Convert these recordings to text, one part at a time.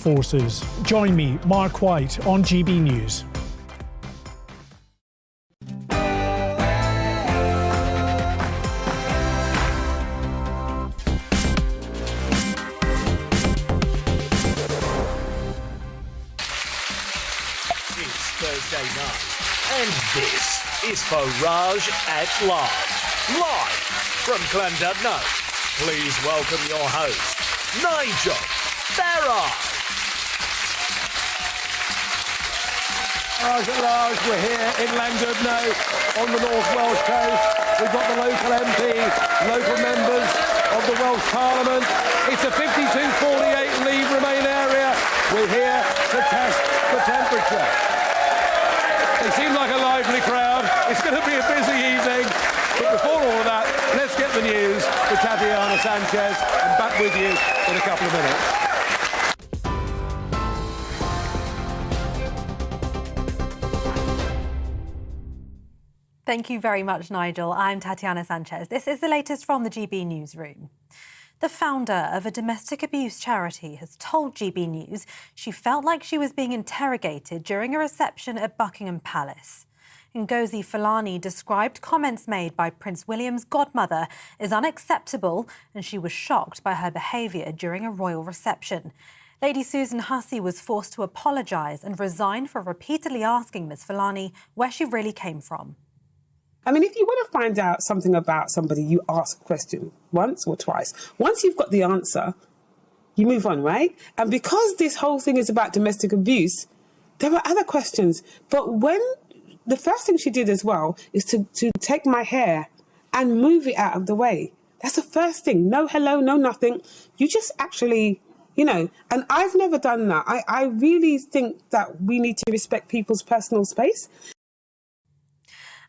forces. Join me, Mark White, on GB News. Thursday night, and this is Farage at Large, live from Llandudno. Please welcome your host, Nigel Farage. Farage at Large, we're here in Llandudno on the North Welsh coast. We've got the local MP, local members of the Welsh Parliament. It's a 52-48 Leave Remain area. We're here to test the temperature. They seem like a lively crowd. It's going to be a busy evening. But before all of that, let's get the news with Tatiana Sanchez. I'm back with you in a couple of minutes. Thank you very much, Nigel. I'm Tatiana Sanchez. This is the latest from the GB Newsroom. The founder of a domestic abuse charity has told GB News she felt like she was being interrogated during a reception at Buckingham Palace. Ngozi Fulani described comments made by Prince William's godmother as unacceptable, and she was shocked by her behaviour during a royal reception. Lady Susan Hussey was forced to apologise and resign for repeatedly asking Ms Fulani where she really came from. I mean, if you want to find out something about somebody, you ask a question once or twice. Once you've got the answer, you move on, right? And because this whole thing is about domestic abuse, there are other questions. But when the first thing she did as well is to take my hair and move it out of the way. That's the first thing. No hello, no nothing. You just actually, you know, and I've never done that. I really think that we need to respect people's personal space.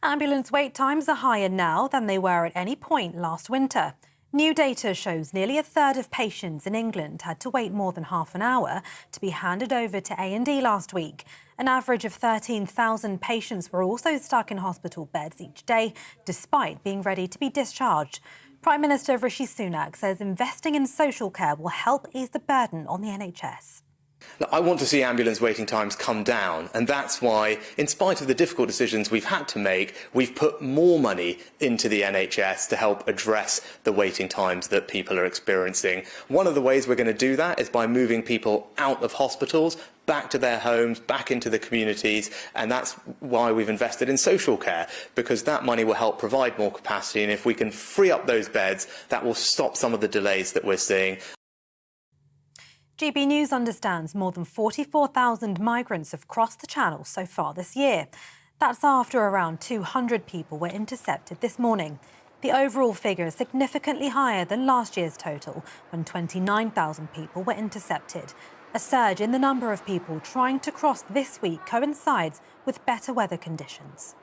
Ambulance wait times are higher now than they were at any point last winter. New data shows nearly a third of patients in England had to wait more than half an hour to be handed over to A&E last week. An average of 13,000 patients were also stuck in hospital beds each day, despite being ready to be discharged. Prime Minister Rishi Sunak says investing in social care will help ease the burden on the NHS. I want to see ambulance waiting times come down, and that's why, in spite of the difficult decisions we've had to make, we've put more money into the NHS to help address the waiting times that people are experiencing. One of the ways we're going to do that is by moving people out of hospitals, back to their homes, back into the communities, and that's why we've invested in social care, because that money will help provide more capacity, and if we can free up those beds, that will stop some of the delays that we're seeing. GB News understands more than 44,000 migrants have crossed the Channel so far this year. That's after around 200 people were intercepted this morning. The overall figure is significantly higher than last year's total, when 29,000 people were intercepted. A surge in the number of people trying to cross this week coincides with better weather conditions.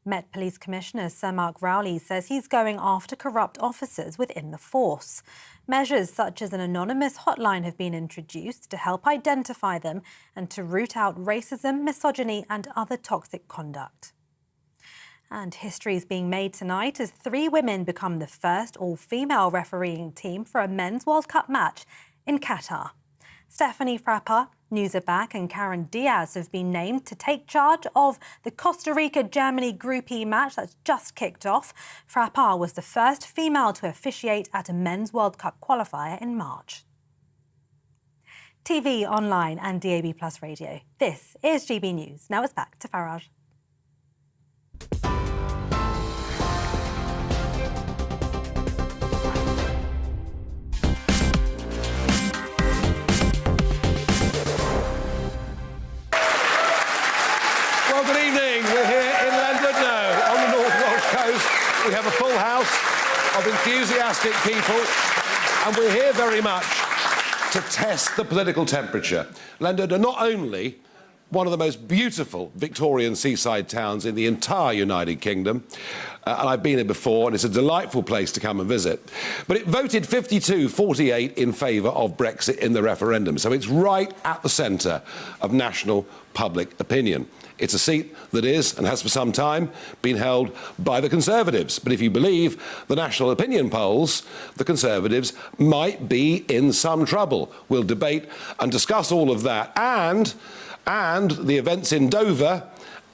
Met Police Commissioner Sam Rowlands says he's going after corrupt officers within the force. Measures such as an anonymous hotline have been introduced to help identify them and to root out racism, misogyny and other toxic conduct. And history is being made tonight as 3 women become the first all-female refereeing team for a Men's World Cup match in Qatar. Stephanie Frappa, Nuzabak and Karen Diaz have been named to take charge of the Costa Rica-Germany Group E match that's just kicked off. Frappa was the first female to officiate at a Men's World Cup qualifier in March. TV, online and DAB+ radio. This is GB News. Now it's back to Farage. Well, good evening. We're here in Llandudno on the North Welsh coast. We have a full house of enthusiastic people, and we're here very much to test the political temperature. Llandudno, not only one of the most beautiful Victorian seaside towns in the entire United Kingdom, and I've been here before, and it's a delightful place to come and visit. But it voted 52-48 in favour of Brexit in the referendum, so it's right at the centre of national public opinion. It's a seat that is, and has for some time, been held by the Conservatives. But if you believe the national opinion polls, the Conservatives might be in some trouble. We'll debate and discuss all of that, and the events in Dover.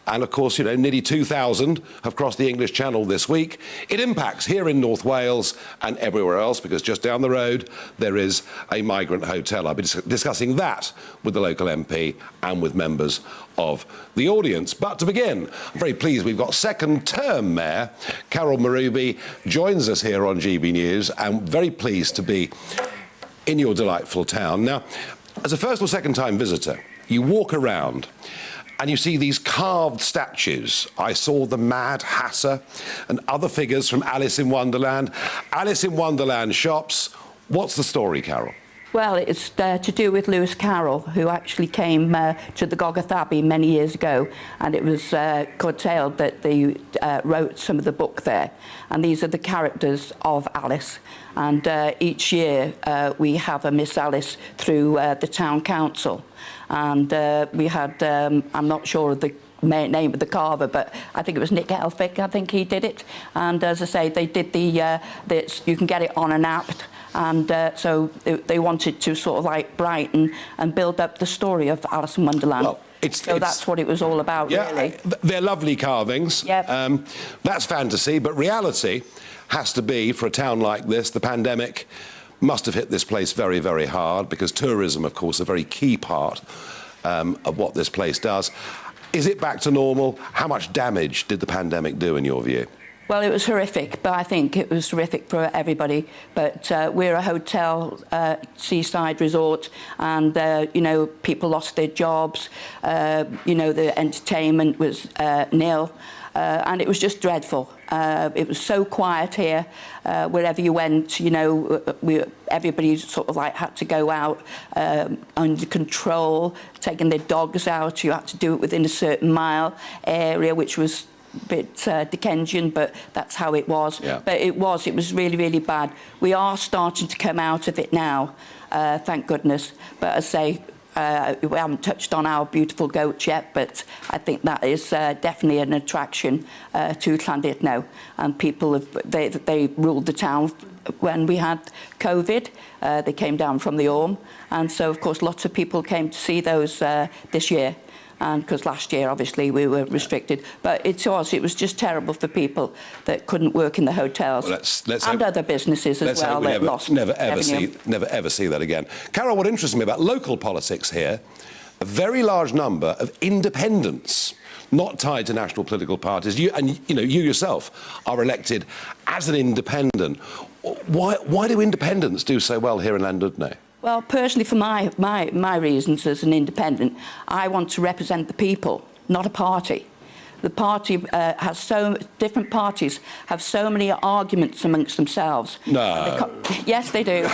And, of course, you know, nearly 2,000 have crossed the English Channel this week. It impacts here in North Wales and everywhere else, because just down the road there is a migrant hotel. I'll be discussing that with the local MP and with members of the audience. But to begin, I'm very pleased we've got second-term Mayor Carol Maruby joins us here on GB News, and very pleased to be in your delightful town. Now, as a first or second-time visitor, you walk around and you see these carved statues. I saw the Mad Hatter and other figures from Alice in Wonderland. Alice in Wonderland shops. What's the story, Carol? Well, it's to do with Lewis Carroll, who actually came to the Goggoth Abbey many years ago, and it was curtailed that they wrote some of the book there. And these are the characters of Alice. And each year we have a Miss Alice through the town council. And we had, I'm not sure of the name of the carver, but I think it was Nick Elphick, I think he did it. And as I say, they did you can get it on an app. And so they wanted to sort of like brighten and build up the story of Alice in Wonderland. Well, that's what it was all about, really. They're lovely carvings. Yep. That's fantasy, but reality has to be, for a town like this, the pandemic must have hit this place very, very hard, because tourism, of course, is a very key part of what this place does. Is it back to normal? How much damage did the pandemic do, in your view? Well, it was horrific, but I think it was horrific for everybody. But we're a hotel, seaside resort, and, you know, people lost their jobs. You know, the entertainment was nil, and it was just dreadful. It was so quiet here. Wherever you went, you know, everybody sort of like had to go out under control, taking their dogs out. You had to do it within a certain mile area, which was bit Dickensian, but that's how it was. Yeah. But it was really, really bad. We are starting to come out of it now, thank goodness. But as I say, we haven't touched on our beautiful goats yet, but I think that is definitely an attraction to Llandudno. And people they ruled the town when we had COVID. They came down from the Orme, and so of course lots of people came to see those this year. And because last year, obviously, we were restricted. But it was just terrible for people that couldn't work in the hotels. Well, let's and hope, other businesses as well that lost never ever see that again. Carol, what interests me about local politics here, a very large number of independents, not tied to national political parties. You yourself are elected as an independent. Why do independents do so well here in Llandudno? Well, personally, for my reasons as an independent, I want to represent the people, not a party. The party different parties have so many arguments amongst themselves. No. Yes, they do.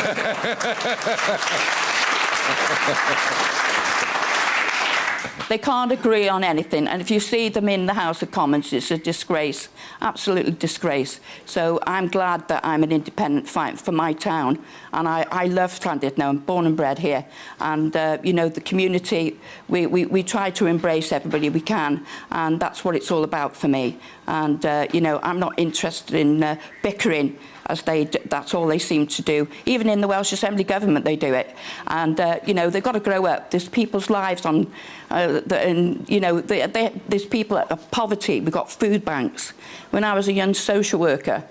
They can't agree on anything, and if you see them in the House of Commons, it's a disgrace, absolutely disgrace. So I'm glad that I'm an independent fighting for my town, and I love Llandudno. I'm born and bred here, and you know, the community, we try to embrace everybody we can, and that's what it's all about for me. And you know, I'm not interested in bickering, as that's all they seem to do. Even in the Welsh Assembly government, they do it. And, you know, they've got to grow up. There's people's lives on, and, you know, there's people at poverty. We've got food banks. When I was a young social worker,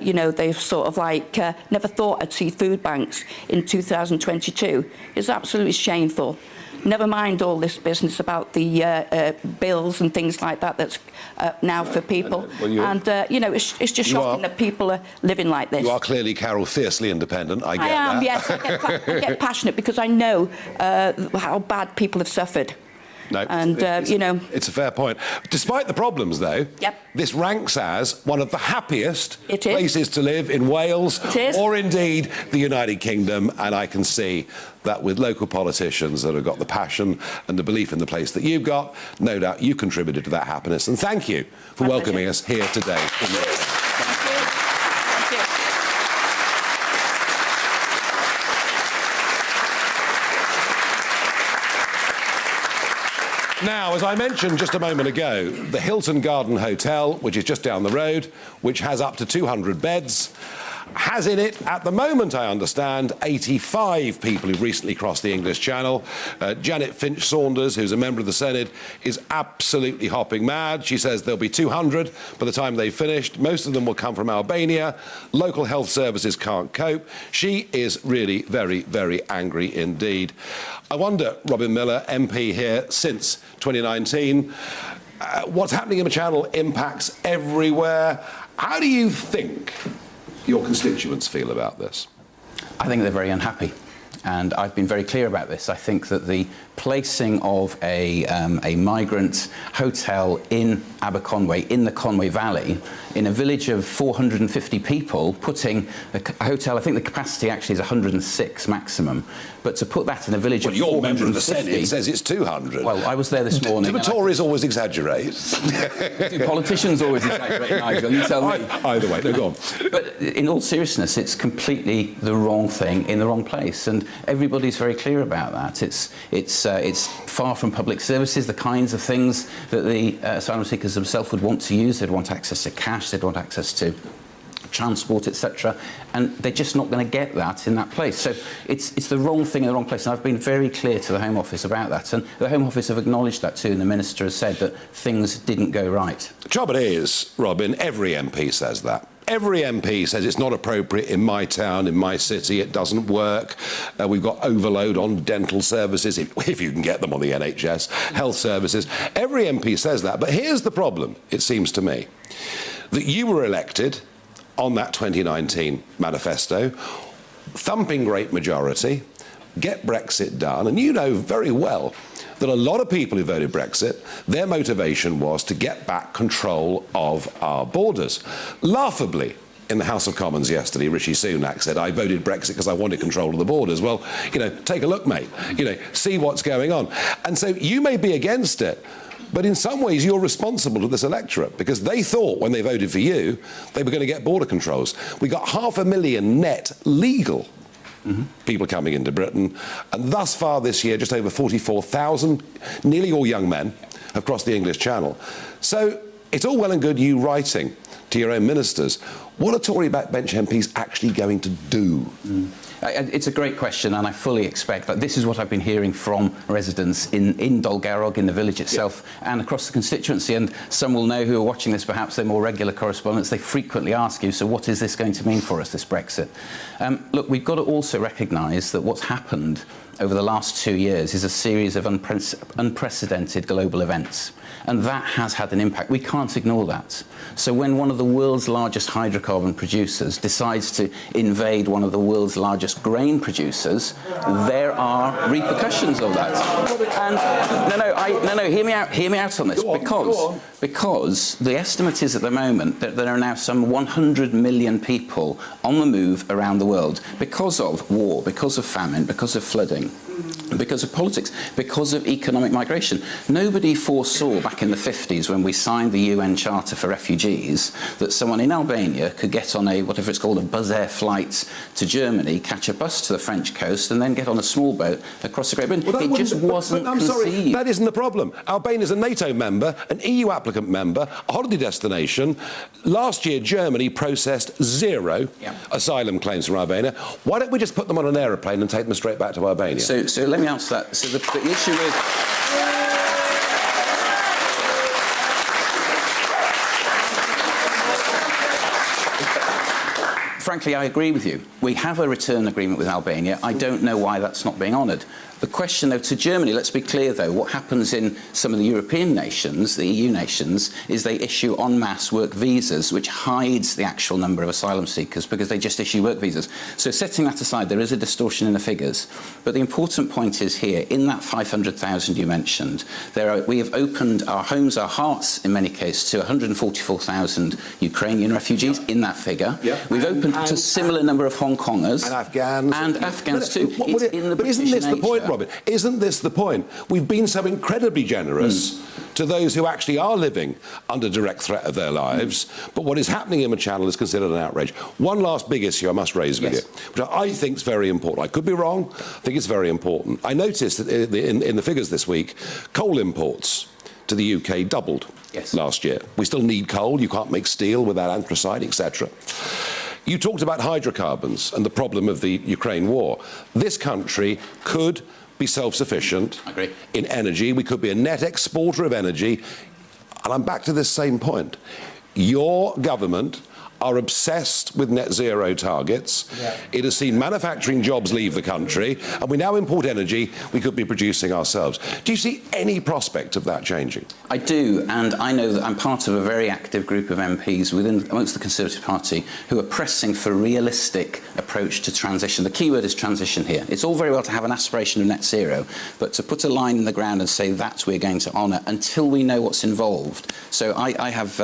you know, they've sort of like never thought I'd see food banks in 2022. It's absolutely shameful. Never mind all this business about the bills and things like that that's now for people. Well, you know, it's just shocking that people are living like this. You are clearly, Carol, fiercely independent. I get that. Yes. I get passionate because I know how bad people have suffered. No, And, you know... It's a fair point. Despite the problems, though, Yep. this ranks as one of the happiest It is. places to live in Wales It is. or indeed the United Kingdom, and I can see that with local politicians that have got the passion and the belief in the place that you've got, no doubt you contributed to that happiness. And thank you for welcoming us here today. Now, as I mentioned just a moment ago, the Hilton Garden Hotel, which is just down the road, which has up to 200 beds, has in it, at the moment, I understand, 85 people who've recently crossed the English Channel. Janet Finch-Saunders, who's a member of the Senate, is absolutely hopping mad. She says there'll be 200 by the time they've finished. Most of them will come from Albania. Local health services can't cope. She is really very, very angry indeed. I wonder, Robin Millar, MP here since 2019, what's happening in the Channel impacts everywhere. How do you think your constituents feel about this? I think they're very unhappy, and I've been very clear about this. I think that the placing of a migrant hotel in Aberconway, in the Conway Valley, in a village of 450 people, putting a hotel, I think the capacity actually is 106 maximum, but to put that in a village of 450... Well, your member of the Senate says it's 200. Well, I was there this morning. Do the Tories always exaggerate? Do politicians always exaggerate, Nigel? You tell me. Either way, no, go on. But in all seriousness, it's completely the wrong thing in the wrong place, and everybody's very clear about that. It's far from public services, the kinds of things that the asylum seekers themselves would want to use. They'd want access to cash, they'd want access to transport, etc., and they're just not going to get that in that place. So it's the wrong thing in the wrong place, and I've been very clear to the Home Office about that, and the Home Office have acknowledged that too, and the Minister has said that things didn't go right. The trouble is, Robin, every MP says that. Every MP says it's not appropriate in my town, in my city, it doesn't work. We've got overload on dental services, if you can get them on the NHS, health services. Every MP says that. But here's the problem, it seems to me, that you were elected on that 2019 manifesto, thumping great majority, get Brexit done, and you know very well that a lot of people who voted Brexit, their motivation was to get back control of our borders. Laughably, in the House of Commons yesterday, Rishi Sunak said, I voted Brexit because I wanted control of the borders. Well, you know, take a look, mate. You know, see what's going on. And so you may be against it, but in some ways you're responsible to this electorate, because they thought when they voted for you, they were going to get border controls. We got 500,000 net legal people coming into Britain, and thus far this year, just over 44,000, nearly all young men, have crossed the English Channel. So it's all well and good you writing to your own ministers. What are Tory backbench MPs actually going to do? It's a great question, and I fully expect that this is what I've been hearing from residents in Dolgarrog, in the village itself, and across the constituency. And some will know who are watching this, perhaps they're more regular correspondents, they frequently ask you, so what is this going to mean for us, this Brexit? Look, we've got to also recognise that what's happened over the last 2 years is a series of unprecedented global events. And that has had an impact. We can't ignore that. So when one of the world's largest hydrocarbon producers decides to invade one of the world's largest grain producers, there are repercussions of that. And no, hear me out on this. Because the estimate is at the moment that there are now some 100 million people on the move around the world because of war, because of famine, because of flooding, because of politics, because of economic migration. Nobody foresaw back in the 50s, when we signed the UN Charter for Refugees, that someone in Albania could get on a, whatever it's called, a Buzz Air flight to Germany, catch a bus to the French coast, and then get on a small boat across the Great Britain. Well, it just wasn't conceived. Sorry, that isn't the problem. Albania is a NATO member, an EU applicant member, a holiday destination. Last year, Germany processed 0 asylum claims from Albania. Why don't we just put them on an aeroplane and take them straight back to Albania? So let me answer that. So the issue is... Frankly, I agree with you. We have a return agreement with Albania. I don't know why that's not being honoured. The question, though, to Germany, let's be clear, though, what happens in some of the European nations, the EU nations, is they issue en masse work visas, which hides the actual number of asylum seekers because they just issue work visas. So setting that aside, there is a distortion in the figures. But the important point is here, in that 500,000 you mentioned, we have opened our homes, our hearts, in many cases, to 144,000 Ukrainian refugees in that figure. We've opened to a similar number of Hong Kongers. And Afghans too. But isn't this the point, Robin? Isn't this the point? We've been so incredibly generous to those who actually are living under direct threat of their lives, but what is happening in the Channel is considered an outrage. One last big issue I must raise with you, which I think is very important. I could be wrong. I think it's very important. I noticed that in the figures this week, coal imports to the UK doubled last year. We still need coal. You can't make steel without anthracite, etc. You talked about hydrocarbons and the problem of the Ukraine war. This country could be self-sufficient in energy. We could be a net exporter of energy. And I'm back to this same point. Your government are obsessed with net zero targets. It has seen manufacturing jobs leave the country, and we now import energy we could be producing ourselves. Do you see any prospect of that changing? I do, and I know that I'm part of a very active group of MPs amongst the Conservative Party who are pressing for a realistic approach to transition. The key word is transition here. It's all very well to have an aspiration of net zero, but to put a line in the ground and say that we're going to honour until we know what's involved. So I have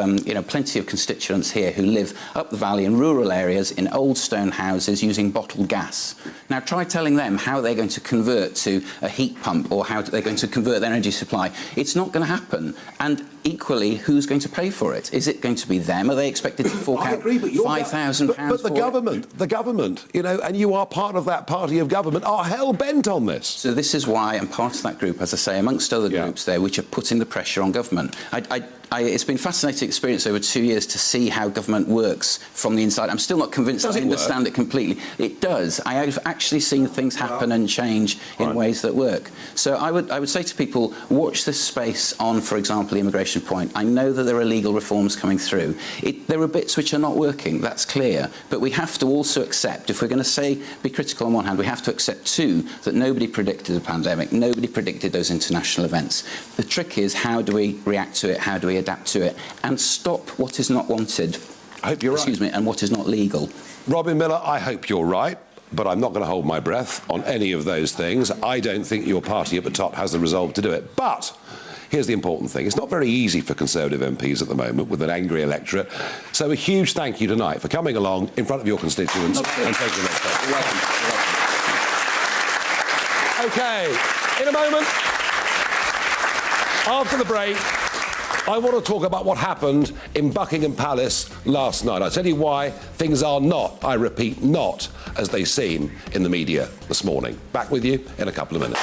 plenty of constituents here who live up the valley in rural areas in old stone houses using bottled gas. Now try telling them how they're going to convert to a heat pump or how they're going to convert their energy supply. It's not going to happen. And equally, who's going to pay for it? Is it going to be them? Are they expected to fork out £5,000 But the government, and you are part of that party of government, are hell-bent on this. So this is why I'm part of that group, as I say, amongst other groups there, which are putting the pressure on government. It's been a fascinating experience over 2 years to see how government works from the inside. I'm still not convinced I understand it completely. It does. I have actually seen things happen and change in ways that work. So I would say to people, watch this space on, for example, the immigration point. I know that there are legal reforms coming through. There are bits which are not working, that's clear. But we have to also accept, if we're going to be critical on one hand, we have to accept too that nobody predicted a pandemic, nobody predicted those international events. The trick is, how do we react to it, how do we adapt to it, and stop what is not wanted, I hope you're right. and what is not legal. Robin Millar, I hope you're right, but I'm not going to hold my breath on any of those things. I don't think your party at the top has the resolve to do it. But here's the important thing. It's not very easy for Conservative MPs at the moment with an angry electorate. So a huge thank you tonight for coming along in front of your constituents and taking that step. OK, in a moment, after the break, I want to talk about what happened in Buckingham Palace last night. I'll tell you why things are not, I repeat, not as they seem in the media this morning. Back with you in a couple of minutes.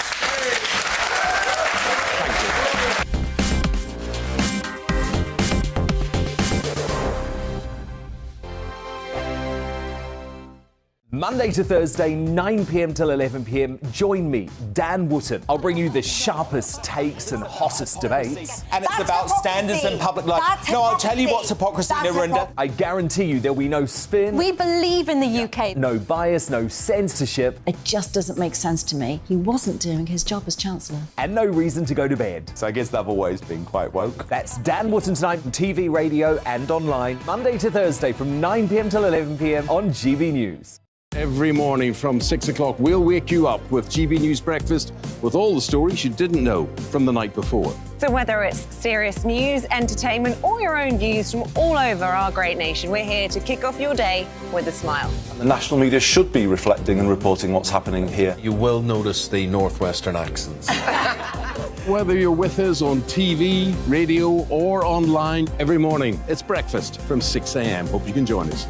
Monday to Thursday, 9 p.m. till 11 p.m. Join me, Dan Wootton. I'll bring you the sharpest takes and hottest debates. And it's about standards and public life. No, I'll tell you what's hypocrisy, Narinda. I guarantee you there'll be no spin. We believe in the UK. No bias, no censorship. It just doesn't make sense to me. He wasn't doing his job as Chancellor. And no reason to go to bed. So I guess they've always been quite woke. That's Dan Wootton tonight on TV, radio and online. Monday to Thursday from 9 p.m. till 11 p.m. on GB News. Every morning from 6 o'clock, we'll wake you up with GB News Breakfast with all the stories you didn't know from the night before. So whether it's serious news, entertainment, or your own views from all over our great nation, we're here to kick off your day with a smile. The national media should be reflecting and reporting what's happening here. You will notice the northwestern accents. Whether you're with us on TV, radio, or online, every morning, it's breakfast from 6 a.m. Hope you can join us.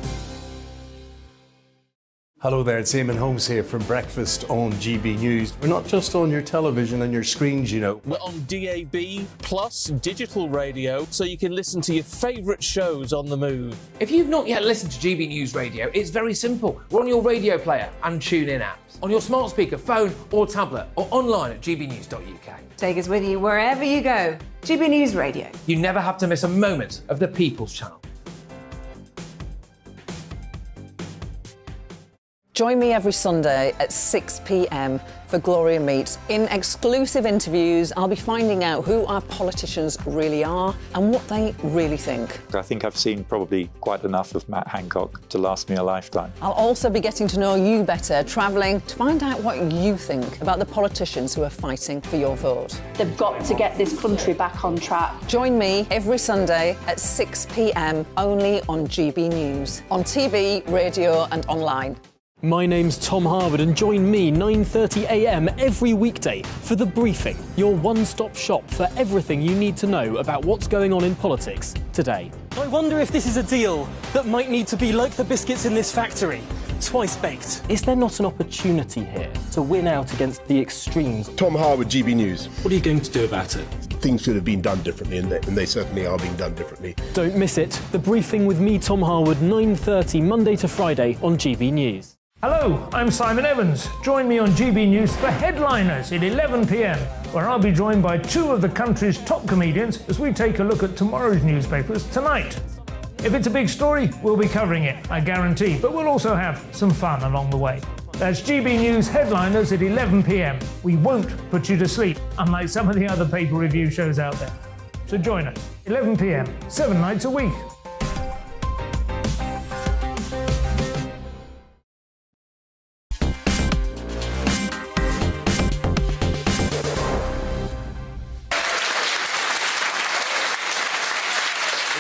Hello there, it's Eamon Holmes here from Breakfast on GB News. We're not just on your television and your screens, you know. We're on DAB plus digital radio, so you can listen to your favourite shows on the move. If you've not yet listened to GB News Radio, it's very simple. We're on your radio player and TuneIn apps, on your smart speaker, phone or tablet, or online at gbnews.uk. Take us with you wherever you go. GB News Radio. You never have to miss a moment of the People's Channel. Join me every Sunday at 6 p.m. for Gloria Meets. In exclusive interviews, I'll be finding out who our politicians really are and what they really think. I think I've seen probably quite enough of Matt Hancock to last me a lifetime. I'll also be getting to know you better, travelling to find out what you think about the politicians who are fighting for your vote. They've got to get this country back on track. Join me every Sunday at 6 p.m. only on GB News, on TV, radio and online. My name's Tom Harwood and join me 9:30 a.m. every weekday for The Briefing, your one-stop shop for everything you need to know about what's going on in politics today. I wonder if this is a deal that might need to be like the biscuits in this factory, twice baked. Is there not an opportunity here to win out against the extremes? Tom Harwood, GB News. What are you going to do about it? Things should have been done differently, and they certainly are being done differently. Don't miss it. The Briefing with me, Tom Harwood, 9:30 Monday to Friday on GB News. Hello, I'm Simon Evans. Join me on GB News for Headliners at 11 p.m, where I'll be joined by two of the country's top comedians as we take a look at tomorrow's newspapers tonight. If it's a big story, we'll be covering it, I guarantee, but we'll also have some fun along the way. That's GB News Headliners at 11 p.m. We won't put you to sleep, unlike some of the other paper review shows out there. So join us, 11 p.m, 7 nights a week.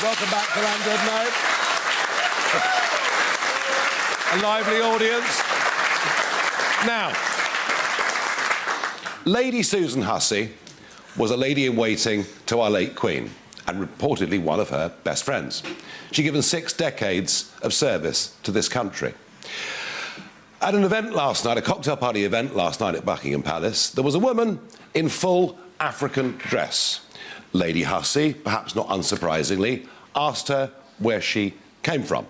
Welcome back to Landed Note. A lively audience. Now, Lady Susan Hussey was a lady-in-waiting to our late Queen and reportedly one of her best friends. She'd given 6 decades of service to this country. At an event last night, a cocktail party event last night at Buckingham Palace, there was a woman in full African dress. Lady Hussey, perhaps not unsurprisingly, asked her where she came from.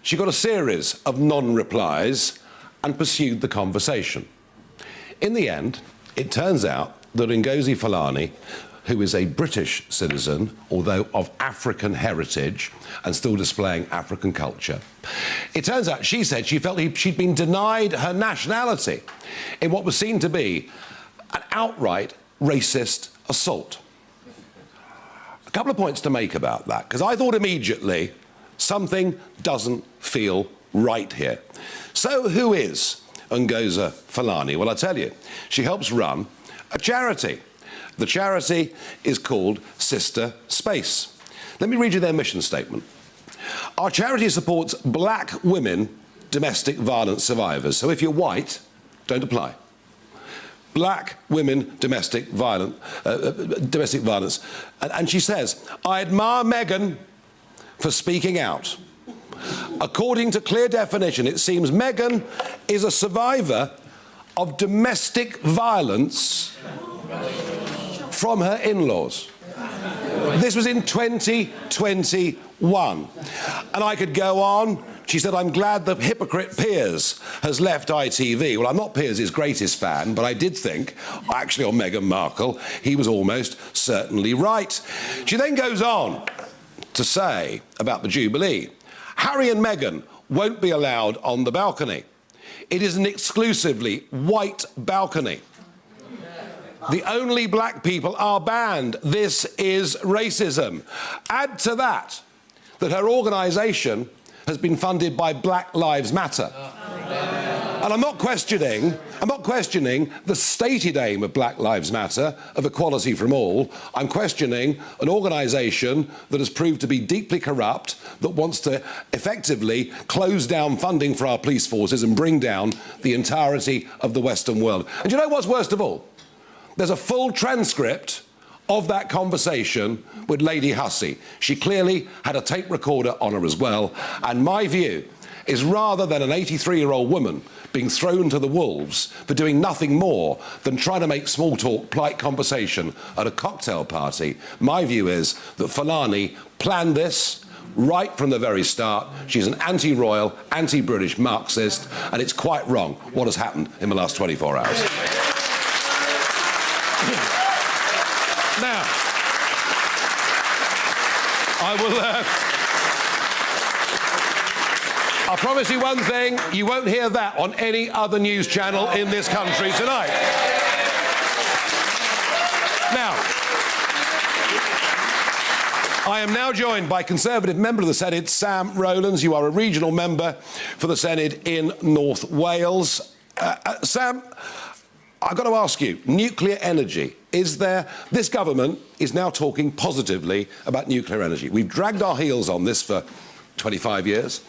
She got a series of non-replies and pursued the conversation. In the end, it turns out that Ngozi Fulani, who is a British citizen, although of African heritage and still displaying African culture, it turns out she said she felt she'd been denied her nationality in what was seen to be an outright racist assault. A couple of points to make about that, because I thought immediately something doesn't feel right here. So who is Ngozi Fulani? Well, I tell you, she helps run a charity. The charity is called Sister Space. Let me read you their mission statement. Our charity supports black women domestic violence survivors. So if you're white, don't apply. Black women domestic violence. And she says, I admire Meghan for speaking out. According to clear definition, it seems Meghan is a survivor of domestic violence from her in-laws. This was in 2021. And I could go on. She said, I'm glad the hypocrite Piers has left ITV. Well, I'm not Piers' greatest fan, but I did think, actually, on Meghan Markle, he was almost certainly right. She then goes on to say about the Jubilee, Harry and Meghan won't be allowed on the balcony. It is an exclusively white balcony. The only black people are banned. This is racism. Add to that her organisation has been funded by Black Lives Matter. And I'm not questioning the stated aim of Black Lives Matter, of equality from all. I'm questioning an organisation that has proved to be deeply corrupt, that wants to effectively close down funding for our police forces and bring down the entirety of the Western world. And do you know what's worst of all? There's a full transcript of that conversation with Lady Hussey. She clearly had a tape recorder on her as well. And my view is, rather than an 83-year-old woman being thrown to the wolves for doing nothing more than trying to make small talk, polite conversation at a cocktail party, my view is that Fulani planned this right from the very start. She's an anti-royal, anti-British Marxist, and it's quite wrong what has happened in the last 24 hours. Now, I I promise you one thing, you won't hear that on any other news channel in this country tonight. Now, I am now joined by Conservative Member of the Senate, Sam Rowlands. You are a regional member for the Senate in North Wales. Sam, I've got to ask you, nuclear energy, this government is now talking positively about nuclear energy. We've dragged our heels on this for 25 years.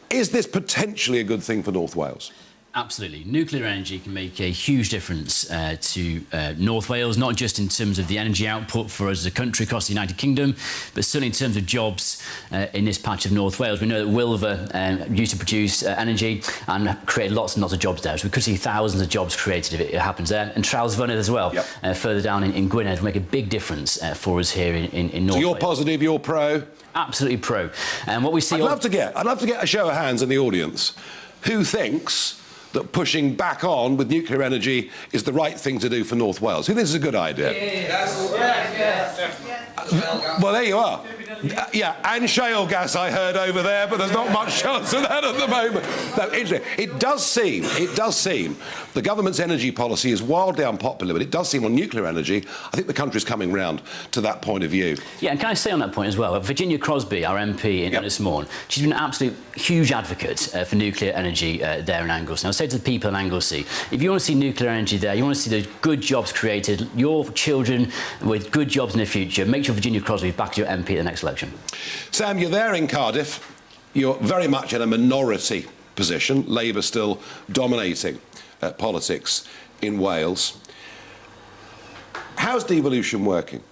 Is this potentially a good thing for North Wales? Absolutely. Nuclear energy can make a huge difference to North Wales, not just in terms of the energy output for us as a country across the United Kingdom, but certainly in terms of jobs in this patch of North Wales. We know that Wilver used to produce energy and create lots and lots of jobs there. So we could see thousands of jobs created if it happens there. And Trallsvunnet as well, further down in Gwynedd, will make a big difference for us here in North Wales. So you're positive, you're pro? Absolutely pro. And what we see... I'd love to get a show of hands in the audience. Who thinks that pushing back on with nuclear energy is the right thing to do for North Wales? Who thinks it's a good idea? Well, there you are. Yeah, and shale gas I heard over there, but there's not much chance of that at the moment. No, it does seem the government's energy policy is wildly unpopular, but it does seem on nuclear energy, I think the country's coming round to that point of view. Yeah, and can I say on that point as well, Virginia Crosby, our MP in Ynys-Môn, she's been an absolute huge advocate for nuclear energy there in Anglesey. I'll say to the people in Anglesey, if you want to see nuclear energy there, you want to see those good jobs created, your children with good jobs in the future, make sure Virginia Crosby backs your MP at the next election. Sam, you're there in Cardiff. You're very much in a minority position. Labour still dominating politics in Wales. How's devolution working?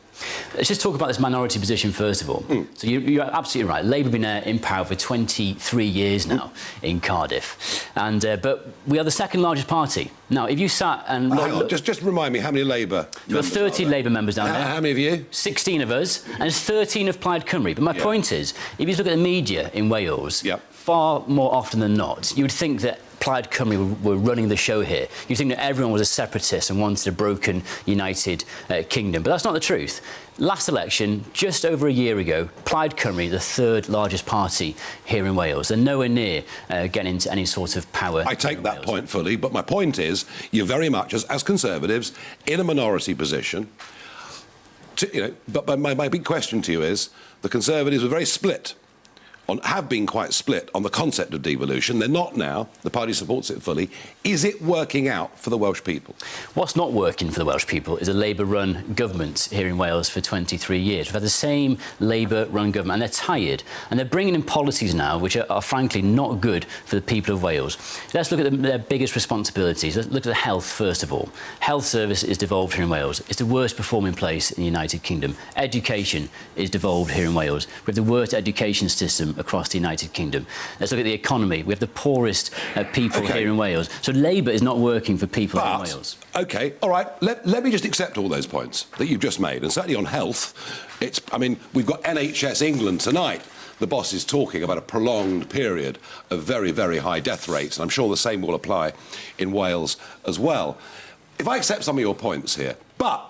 Let's just talk about this minority position first of all. So you're absolutely right. Labour have been in power for 23 years now in Cardiff, and but we are the second largest party. Now, if you sat and hang on, just remind me how many Labour. There are 30 Labour members down there. How many of you? 16 of us, and there's 13 of Plaid Cymru. But my point is, if you look at the media in Wales, far more often than not, you would think that Plaid Cymru were running the show here. You'd think that everyone was a separatist and wanted a broken, united kingdom. But that's not the truth. Last election, just over a year ago, Plaid Cymru, the third largest party here in Wales. They're nowhere near getting into any sort of power. I take that point fully, but my point is, you're very much, as Conservatives, in a minority position. But my big question to you is, the Conservatives were very split. Have been quite split on the concept of devolution. They're not now. The party supports it fully. Is it working out for the Welsh people? What's not working for the Welsh people is a Labour-run government here in Wales for 23 years. We've had the same Labour-run government, and they're tired. And they're bringing in policies now which are frankly not good for the people of Wales. Let's look at their biggest responsibilities. Let's look at the health, first of all. Health service is devolved here in Wales. It's the worst performing place in the United Kingdom. Education is devolved here in Wales. We have the worst education system across the United Kingdom. Let's look at the economy. We have the poorest people here in Wales. So Labour is not working for people in Wales. OK, all right, let me just accept all those points that you've just made. And certainly on health, we've got NHS England tonight. The boss is talking about a prolonged period of very, very high death rates. And I'm sure the same will apply in Wales as well. If I accept some of your points here, but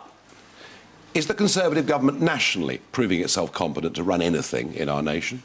is the Conservative government nationally proving itself competent to run anything in our nation?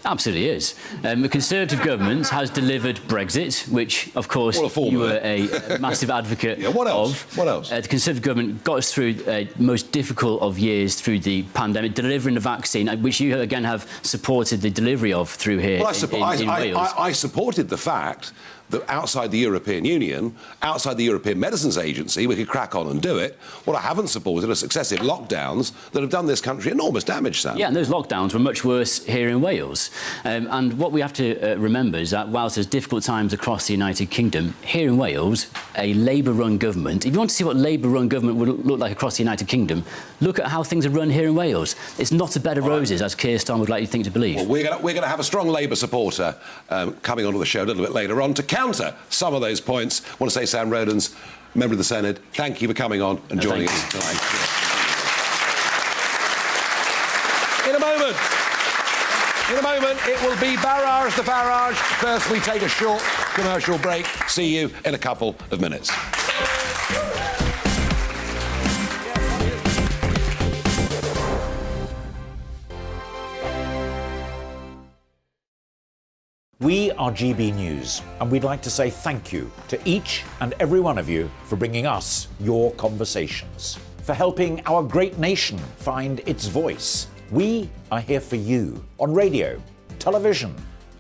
Absolutely is. The Conservative government has delivered Brexit, which, of course, you were a massive advocate of. What else? The Conservative government got us through the most difficult of years through the pandemic, delivering the vaccine, which you, again, have supported the delivery of through here in Wales. I supported the fact that outside the European Union, outside the European Medicines Agency, we could crack on and do it. What I haven't supported are successive lockdowns that have done this country enormous damage, Sam. Yeah, and those lockdowns were much worse here in Wales. And what we have to remember is that whilst there's difficult times across the United Kingdom, here in Wales, a Labour-run government, if you want to see what Labour-run government would look like across the United Kingdom, look at how things are run here in Wales. It's not a bed of roses, as Keir Starmer would like you to think to believe. Well, we're going to have a strong Labour supporter coming onto the show a little bit later on to counter some of those points. I want to say, Sam Rowlands, member of the Senate, thank you for coming on and joining us tonight. In a moment, it will be Barrage the Farage. First, we take a short commercial break. See you in a couple of minutes. We are GB News, and we'd like to say thank you to each and every one of you for bringing us your conversations, for helping our great nation find its voice. We are here for you on radio, television,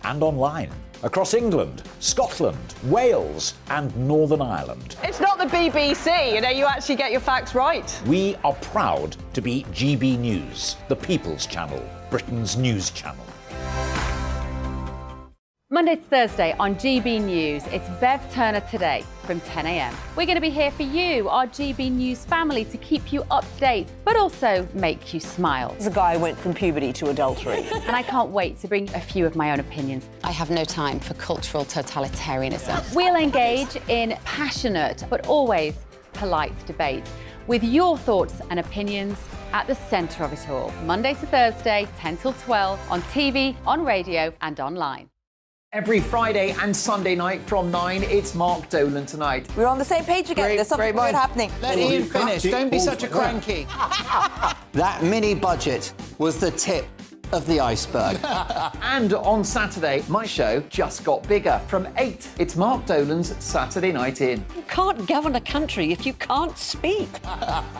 and online, across England, Scotland, Wales, and Northern Ireland. It's not the BBC, you actually get your facts right. We are proud to be GB News, the People's Channel, Britain's news channel. Monday to Thursday on GB News, it's Bev Turner Today from 10 a.m. We're going to be here for you, our GB News family, to keep you up to date, but also make you smile. The guy went from puberty to adultery. And I can't wait to bring a few of my own opinions. I have no time for cultural totalitarianism. We'll engage in passionate, but always polite debate, with your thoughts and opinions at the centre of it all. Monday to Thursday, 10 till 12, on TV, on radio, and online. Every Friday and Sunday night from 9, it's Mark Dolan Tonight. We're on the same page again. There's something good happening. Let Ian finish. Don't be such a cranky. That mini budget was the tip of the iceberg. And on Saturday, my show just got bigger. From 8, it's Mark Dolan's Saturday Night In. You can't govern a country if you can't speak.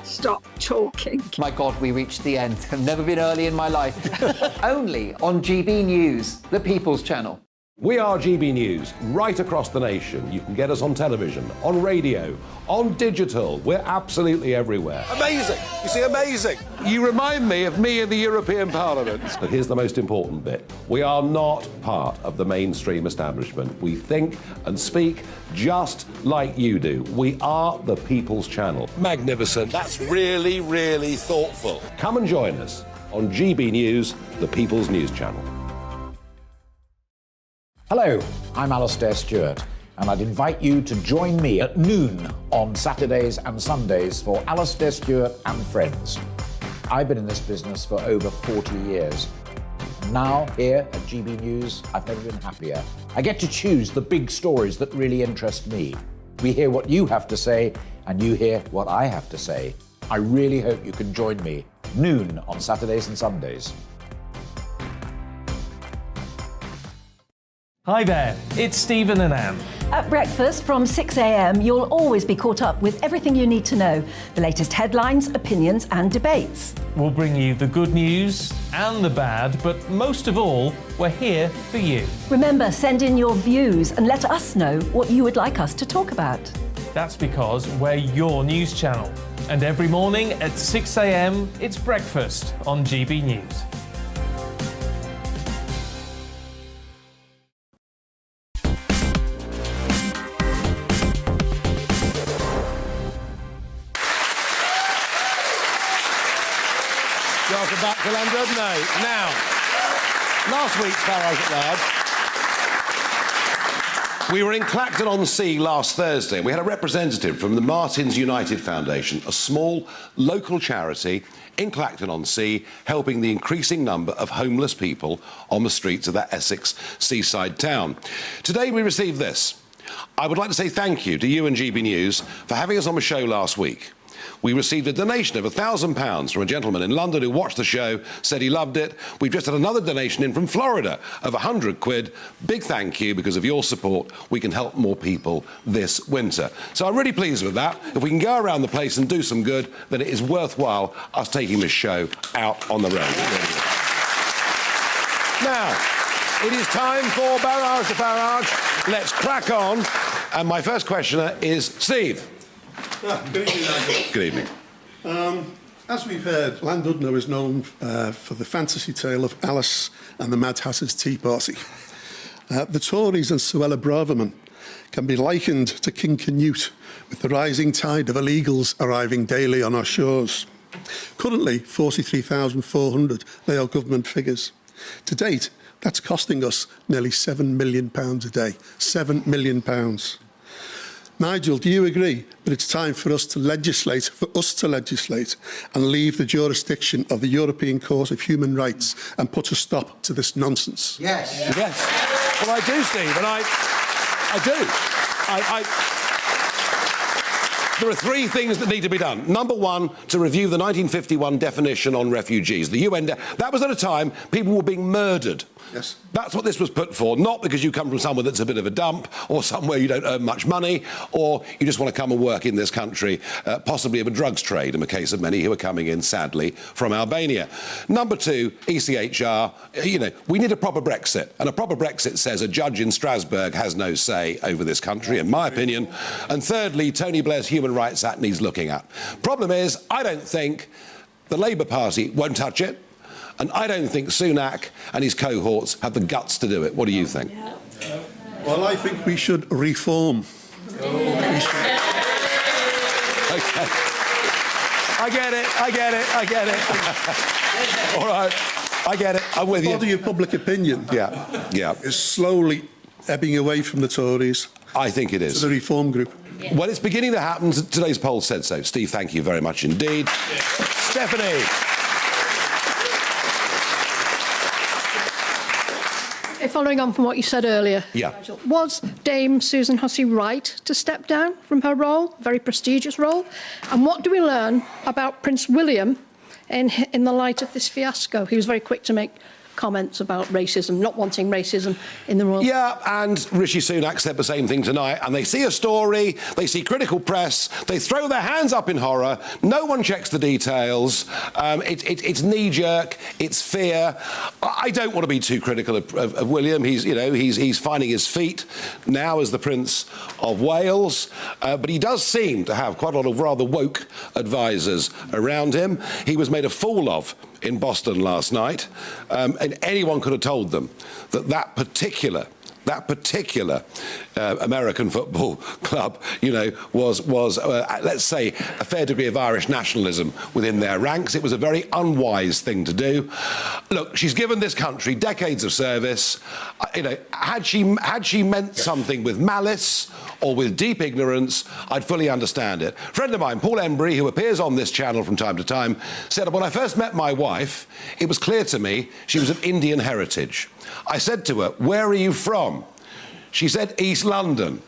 Stop talking. My God, we reached the end. I've never been early in my life. Only on GB News, the People's Channel. We are GB News, right across the nation. You can get us on television, on radio, on digital. We're absolutely everywhere. Amazing. You see, amazing. You remind me of me in the European Parliament. But here's the most important bit. We are not part of the mainstream establishment. We think and speak just like you do. We are the People's Channel. Magnificent. That's really, really thoughtful. Come and join us on GB News, the People's News Channel. Hello, I'm Alastair Stewart, and I'd invite you to join me at noon on Saturdays and Sundays for Alastair Stewart and Friends. I've been in this business for over 40 years. Now, here at GB News, I've never been happier. I get to choose the big stories that really interest me. We hear what you have to say, and you hear what I have to say. I really hope you can join me, noon on Saturdays and Sundays. Hi there, it's Stephen and Anne. At breakfast from 6 a.m, you'll always be caught up with everything you need to know, the latest headlines, opinions and debates. We'll bring you the good news and the bad, but most of all, we're here for you. Remember, send in your views and let us know what you would like us to talk about. That's because we're your news channel. And every morning at 6 a.m, it's breakfast on GB News. Welcome back to London. Now, last week's Farage at Large. We were in Clacton-on-Sea last Thursday, and we had a representative from the Martins United Foundation, a small local charity in Clacton-on-Sea, helping the increasing number of homeless people on the streets of that Essex seaside town. Today we received this. I would like to say thank you to you and GB News for having us on the show last week. We received a donation of £1,000 from a gentleman in London who watched the show, said he loved it. We've just had another donation in from Florida of £100. Big thank you. Because of your support, we can help more people this winter. So I'm really pleased with that. If we can go around the place and do some good, then it is worthwhile us taking this show out on the road. Now, it is time for Barrage to Farage. Let's crack on. And my first questioner is Steve. Good evening, Nigel. Good evening. As we've heard, Llandudno is known for the fantasy tale of Alice and the Mad Hatter's Tea Party. The Tories and Suella Braverman can be likened to King Canute, with the rising tide of illegals arriving daily on our shores. Currently, 43,400, they are government figures. To date, that's costing us nearly £7 million a day. £7 million. Nigel, do you agree that it's time for us to legislate, and leave the jurisdiction of the European Court of Human Rights and put a stop to this nonsense? Yes. Yes. Well, I do, Steve, and I do. There are three things that need to be done. Number one, to review the 1951 definition on refugees. The UN, that was at a time people were being murdered. Yes. That's what this was put for, not because you come from somewhere that's a bit of a dump or somewhere you don't earn much money or you just want to come and work in this country, possibly of a drugs trade, in the case of many who are coming in, sadly, from Albania. Number two, ECHR, we need a proper Brexit. And a proper Brexit says a judge in Strasbourg has no say over this country, in my opinion. And thirdly, Tony Blair's Human Rights Act needs looking at. Problem is, I don't think the Labour Party won't touch it. And I don't think Sunak and his cohorts have the guts to do it. What do you think? Well, I think we should reform. Okay. I get it. All right. I get it. I'm with you. The body of public opinion is slowly ebbing away from the Tories. I think it is. To the reform group. Yeah. Well, it's beginning to happen. Today's poll said so. Steve, thank you very much indeed. Stephanie. Following on from what you said earlier, was Dame Susan Hussey right to step down from her role, very prestigious role? And what do we learn about Prince William in the light of this fiasco? He was very quick to make comments about racism, not wanting racism in the royal... Yeah, and Rishi Sunak said the same thing tonight, and they see a story, they see critical press, they throw their hands up in horror, no one checks the details, it's knee-jerk, it's fear. I don't want to be too critical of William. He's finding his feet now as the Prince of Wales, but he does seem to have quite a lot of rather woke advisors around him. He was made a fool of in Boston last night, and anyone could have told them that particular American football club, was let's say, a fair degree of Irish nationalism within their ranks. It was a very unwise thing to do. Look, she's given this country decades of service. Had she meant something with malice or with deep ignorance, I'd fully understand it. A friend of mine, Paul Embry, who appears on this channel from time to time, said, when I first met my wife, it was clear to me she was of Indian heritage. I said to her, where are you from? She said, East London.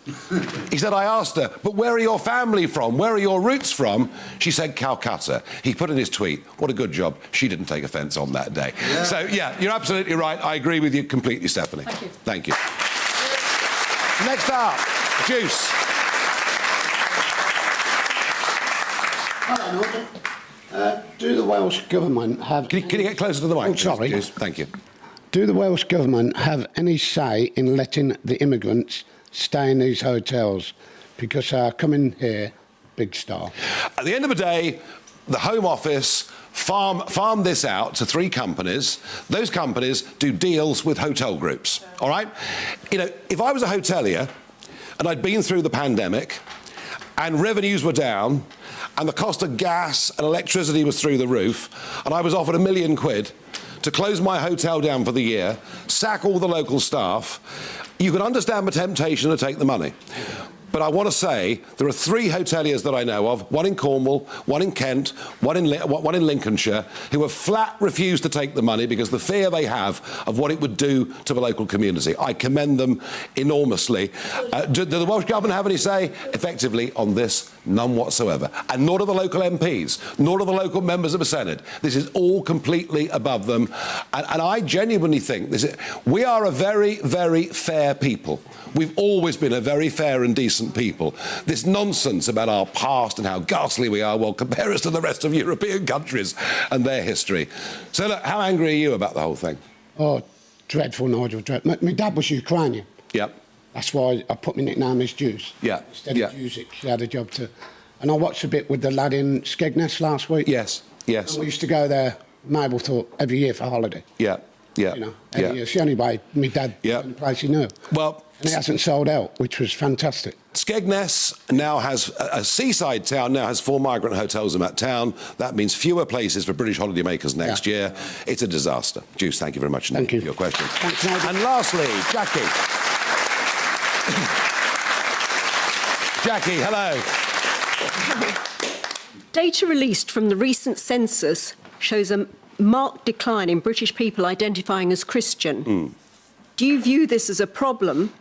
He said, I asked her, but where are your family from? Where are your roots from? She said, Calcutta. He put in his tweet, what a good job. She didn't take offence on that day. Yeah. So, yeah, you're absolutely right. I agree with you completely, Stephanie. Thank you. Next up, Juice. Hello, Nigel. Do the Welsh Government have... Can you get closer to the mic? Oh, sorry. Juice? Thank you. Do the Welsh Government have any say in letting the immigrants stay in these hotels? Because they are coming here, big star. At the end of the day, the Home Office farm this out to 3 companies. Those companies do deals with hotel groups, all right? If I was a hotelier and I'd been through the pandemic and revenues were down and the cost of gas and electricity was through the roof and I was offered £1 million to close my hotel down for the year, sack all the local staff, you can understand the temptation to take the money. But I want to say there are 3 hoteliers that I know of, one in Cornwall, one in Kent, one in Lincolnshire, who have flat refused to take the money because the fear they have of what it would do to the local community. I commend them enormously. Do the Welsh Government have any say? Effectively, on this, none whatsoever. And nor do the local MPs, nor do the local members of the Senate. This is all completely above them. And I genuinely think we are a very, very fair people. We've always been a very fair and decent people. This nonsense about our past and how ghastly we are, well, compare us to the rest of European countries and their history. So, look, how angry are you about the whole thing? Oh, dreadful, Nigel, dreadful. My dad was Ukrainian. Yep. That's why I put my nickname as Juice. Yeah. Instead of Jusic, she had a job too. And I watched a bit with the lad in Skegness last week. Yes. And we used to go there, Mablethorpe, every year for holiday. Yeah. Every year. It's the only way my dad in the place he knew. Well... And it hasn't sold out, which was fantastic. Skegness now has a seaside town, now has 4 migrant hotels in that town. That means fewer places for British holidaymakers next year. It's a disaster. Juice, thank you very much for your question. Thanks, Nigel. And lastly, Jackie. Jackie, hello. Data released from the recent census shows a marked decline in British people identifying as Christian. Do you view this as a problem,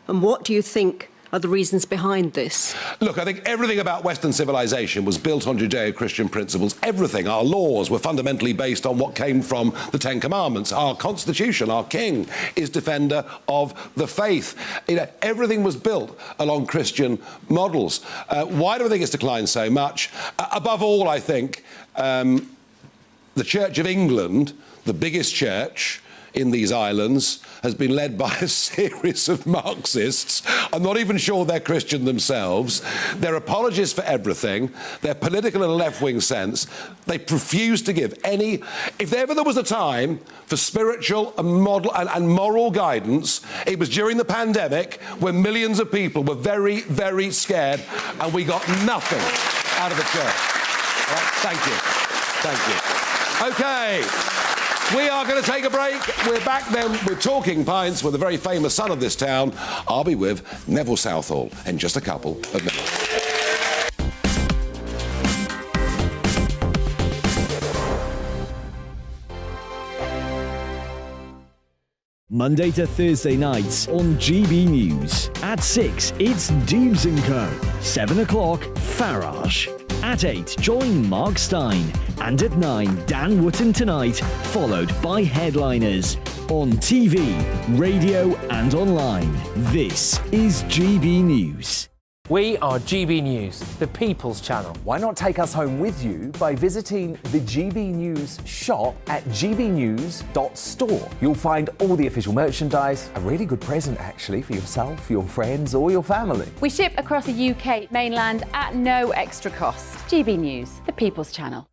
and what do you think are the reasons behind this? Look, I think everything about Western civilization was built on Judeo-Christian principles. Everything, our laws were fundamentally based on what came from the Ten Commandments. Our Constitution, our king, is defender of the faith. Everything was built along Christian models. Why do I think it's declined so much? Above all, I think the Church of England, the biggest church in these islands, has been led by a series of Marxists. I'm not even sure they're Christian themselves. They're apologists for everything. They're political in a left-wing sense. They refuse to give any... If ever there was a time for spiritual and moral guidance, it was during the pandemic, when millions of people were very, very scared, and we got nothing out of the church. Right, thank you. Thank you. OK. We are going to take a break. We're back then with Talking Pints with a very famous son of this town. I'll be with Neville Southall in just a couple of minutes. Monday to Thursday nights on GB News. At 6, it's Dubes & Co. 7 o'clock, Farage. At 8, join Mark Stein. And at 9, Dan Wootton Tonight, followed by Headliners. On TV, radio and online. This is GB News. We are GB News, the People's Channel. Why not take us home with you by visiting the GB News shop at gbnews.store. You'll find all the official merchandise, a really good present actually for yourself, your friends or your family. We ship across the UK mainland at no extra cost. GB News, the People's Channel.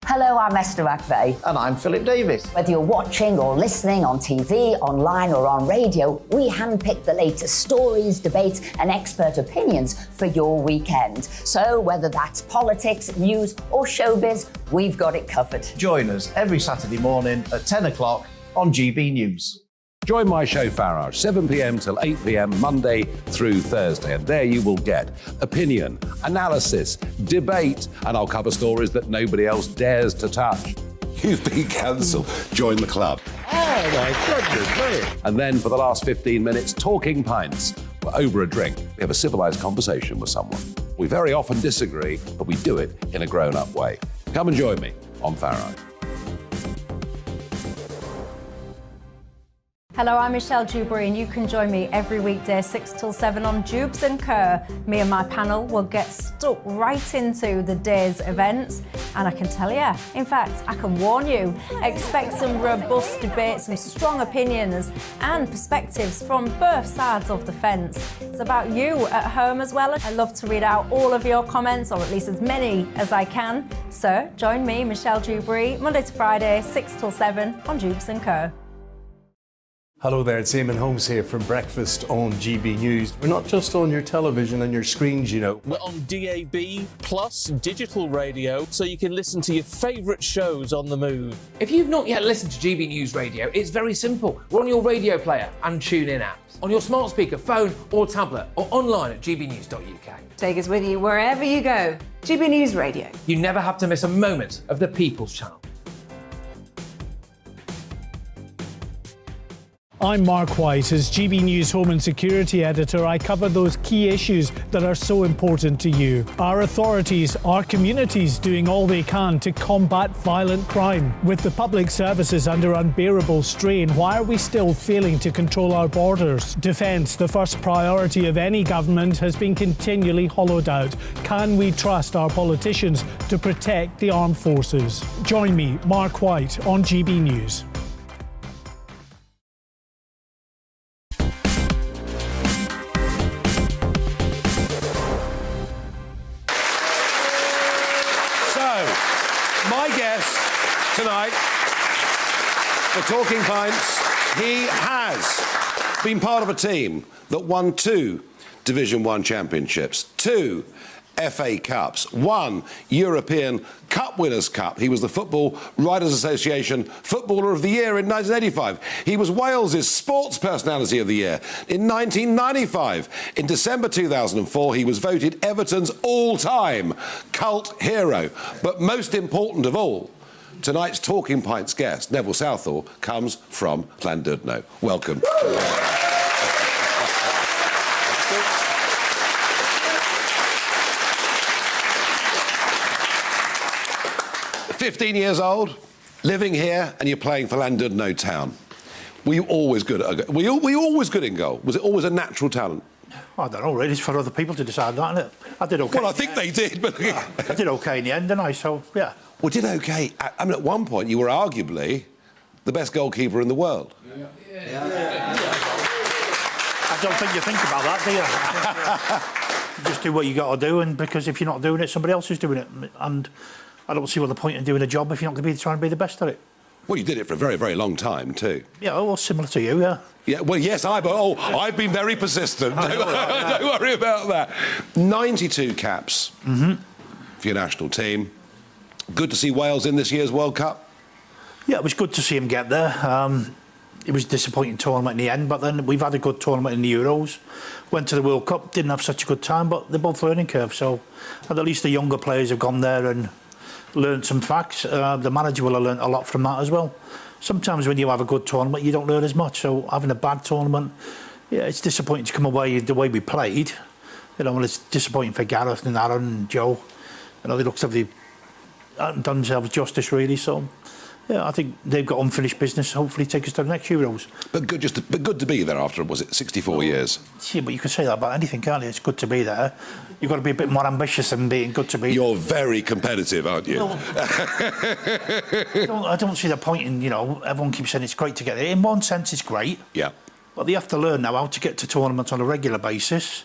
Hello, I'm Esther McVeigh. And I'm Philip Davis. Whether you're watching or listening on TV, online or on radio, we handpick the latest stories, debates and expert opinions for your weekend. So whether that's politics, news or showbiz, we've got it covered. Join us every Saturday morning at 10 o'clock on GB News. Join my show Farage, 7 p.m. till 8 p.m. Monday through Thursday, and there you will get opinion, analysis, debate, and I'll cover stories that nobody else dares to touch. You've been cancelled. Join the club. Oh my goodness me. And then for the last 15 minutes, Talking Pints. We're over a drink. We have a civilised conversation with someone. We very often disagree, but we do it in a grown-up way. Come and join me on Farage. Hello, I'm Michelle Dewberry and you can join me every weekday 6 till 7 on Dubes & Kerr. Me and my panel will get stuck right into the day's events and I can tell you, in fact, I can warn you, expect some robust debates, some strong opinions and perspectives from both sides of the fence. It's about you at home as well. I love to read out all of your comments, or at least as many as I can. So join me, Michelle Dewberry, Monday to Friday, 6 till 7 on Dubes & Kerr. Hello there, it's Eamon Holmes here from Breakfast on GB News. We're not just on your television and your screens, you know. We're on DAB plus digital radio, so you can listen to your favourite shows on the move. If you've not yet listened to GB News Radio, it's very simple. We're on your radio player and tune-in apps, on your smart speaker, phone or tablet, or online at gbnews.uk. Take us with you wherever you go. GB News Radio. You never have to miss a moment of the People's Channel. I'm Mark White. As GB News Home and Security Editor, I cover those key issues that are so important to you. Our authorities, our communities doing all they can to combat violent crime. With the public services under unbearable strain, why are we still failing to control our borders? Defence, the first priority of any government, has been continually hollowed out. Can we trust our politicians to protect the armed forces? Join me, Mark White, on GB News. Tonight, for Talking Pints, he has been part of a team that won 2 Division 1 championships, 2 FA Cups, 1 European Cup Winners' Cup. He was the Football Writers' Association Footballer of the Year in 1985. He was Wales's Sports Personality of the Year in 1995. In December 2004, he was voted Everton's all-time cult hero. But most important of all, tonight's Talking Pints guest, Neville Southall, comes from Llandudno. Welcome. 15 years old, living here, and you're playing for Llandudno Town. Were you always good at were you always good in goal? Was it always a natural talent? I don't know, really. It's for other people to decide that, isn't it? I did okay. Well, I think they did, but... I did okay in the end, didn't I? So, yeah. Well, did okay. I mean, at one point, you were arguably the best goalkeeper in the world. I don't think you think about that, do you? You just do what you got to do, and because if you're not doing it, somebody else is doing it. And I don't see what the point in doing a job if you're not going to be trying to be the best at it. Well, you did it for a very, very long time, too. Yeah, well, similar to you, yeah. Yeah, well, yes, I've been very persistent. Don't worry about that. 92 caps for your national team. Good to see Wales in this year's World Cup. Yeah, it was good to see him get there. It was a disappointing tournament in the end, but then we've had a good tournament in the Euros. Went to the World Cup, didn't have such a good time, but they're both learning curves. So at least the younger players have gone there and learned some facts. The manager will have learned a lot from that as well. Sometimes when you have a good tournament, you don't learn as much. So having a bad tournament, yeah, it's disappointing to come away the way we played. You know, and it's disappointing for Gareth and Aaron and Joe. You know, they looked as if they hadn't done themselves justice, really. So, yeah, I think they've got unfinished business. Hopefully, take us to the next Euros. But good to be there after, was it 64 years? Yeah, but you can say that about anything, can't you? It's good to be there. You've got to be a bit more ambitious than being good to be. You're very competitive, aren't you? No, I don't see the point in, you know, everyone keeps saying it's great to get there. In one sense, it's great. Yeah. But they have to learn now how to get to tournaments on a regular basis.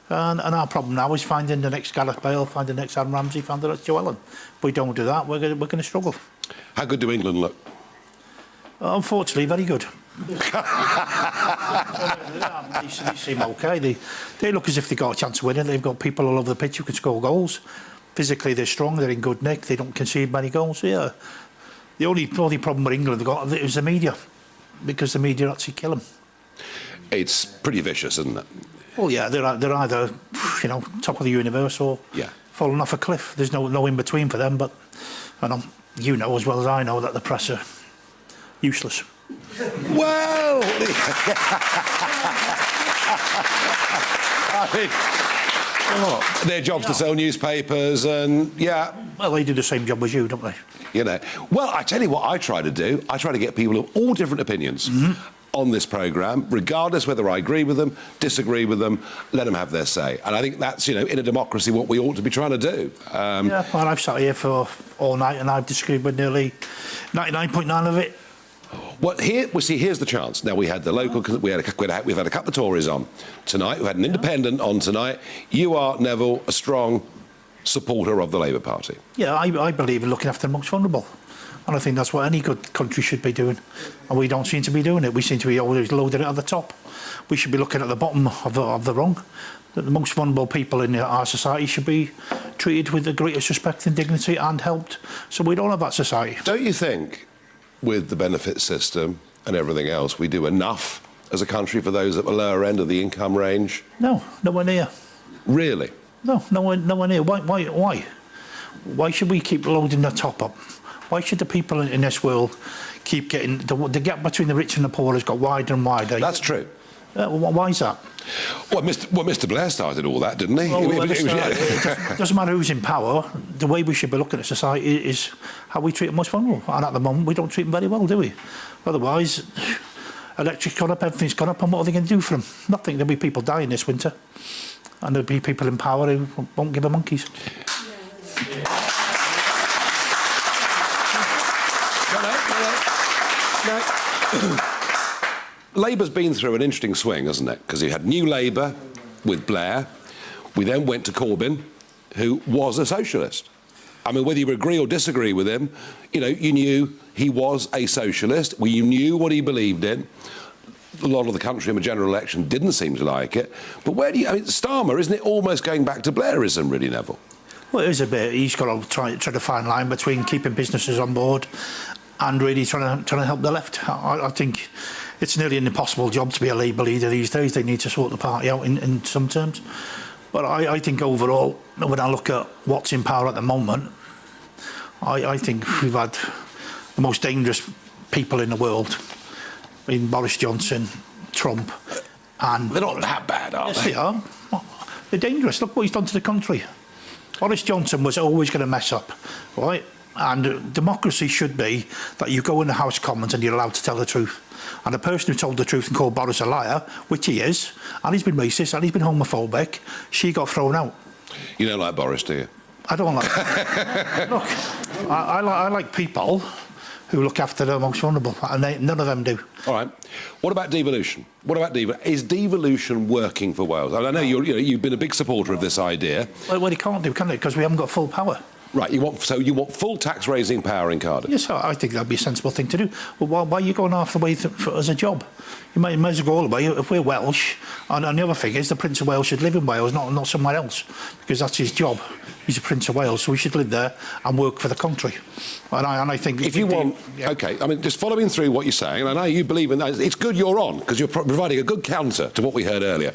And our problem now is finding the next Gareth Bale, finding the next Aaron Ramsey, finding the next Joe Allen. If we don't do that, we're going to struggle. How good do England look? Unfortunately, very good. They seem OK. They look as if they've got a chance of winning. They've got people all over the pitch who can score goals. Physically, they're strong. They're in good nick. They don't concede many goals. Yeah. The only problem with England they've got is the media, because the media actually kill them. It's pretty vicious, isn't it? Well, yeah, they're either, you know, top of the universe or falling off a cliff. There's no in between for them. But I know you know as well as I know that the press are useless. Well, I mean, their job's to sell newspapers, and well, they do the same job as you, don't they? You know. Well, I tell you what I try to do. I try to get people of all different opinions on this programme, regardless whether I agree with them, disagree with them, let them have their say. And I think that's, you know, in a democracy, what we ought to be trying to do. Yeah, well, I've sat here for all night and I've disagreed with nearly 99.9% of it. Well, here's the chance. Now, we had the local, we've had a couple of Tories on tonight, we've had an independent on tonight. You are, Neville, a strong supporter of the Labour Party. Yeah, I believe in looking after the most vulnerable. And I think that's what any good country should be doing. And we don't seem to be doing it. We seem to be always loading it at the top. We should be looking at the bottom of the rung. That the most vulnerable people in our society should be treated with the greatest respect and dignity and helped. So we don't have that society. Don't you think, with the benefit system and everything else, we do enough as a country for those at the lower end of the income range? No, nowhere near. Really? No, nowhere near. Why? Why should we keep loading the top up? Why should the people in this world keep getting... The gap between the rich and the poor has got wider and wider. That's true. Why is that? Well, Mr Blair started all that, didn't he? Well, it doesn't matter who's in power. The way we should be looking at society is how we treat the most vulnerable. And at the moment, we don't treat them very well, do we? Otherwise, electric's gone up, everything's gone up, and what are they going to do for them? Nothing. There'll be people dying this winter. And there'll be people in power who won't give a monkeys. Labour's been through an interesting swing, hasn't it? Because you had New Labour with Blair. We then went to Corbyn, who was a socialist. I mean, whether you agree or disagree with him, you know, you knew he was a socialist. You knew what he believed in. A lot of the country in a general election didn't seem to like it. But where do you... I mean, Starmer, isn't it almost going back to Blairism, really, Neville? Well, it is a bit. He's got to try to find a line between keeping businesses on board and really trying to help the left. I think it's nearly an impossible job to be a Labour leader these days. They need to sort the party out in some terms. But I think overall, when I look at what's in power at the moment, I think we've had the most dangerous people in the world. I mean, Boris Johnson, Trump, and... They're not that bad, are yes, they? They are. They're dangerous. Look what he's done to the country. Boris Johnson was always going to mess up, right? And democracy should be that you go in the House of Commons and you're allowed to tell the truth. And the person who told the truth and called Boris a liar, which he is, and he's been racist and he's been homophobic, she got thrown out. You don't like Boris, do you? I don't like Look, I like people who look after the most vulnerable, and none of them do. All right. What about devolution? Is devolution working for Wales? I know you've been a big supporter of this idea. Well, it can't do, can it? Because we haven't got full power. Right, you want full tax-raising power in Cardiff? Yes, I think that'd be a sensible thing to do. Well, why are you going half the way as a job? You might as well go all the way. If we're Welsh, and the other thing is the Prince of Wales should live in Wales, not somewhere else, because that's his job. He's a Prince of Wales, so he should live there and work for the country. And I think... If you want... Yeah. OK, I mean, just following through what you're saying, and I know you believe in that, it's good you're on, because you're providing a good counter to what we heard earlier.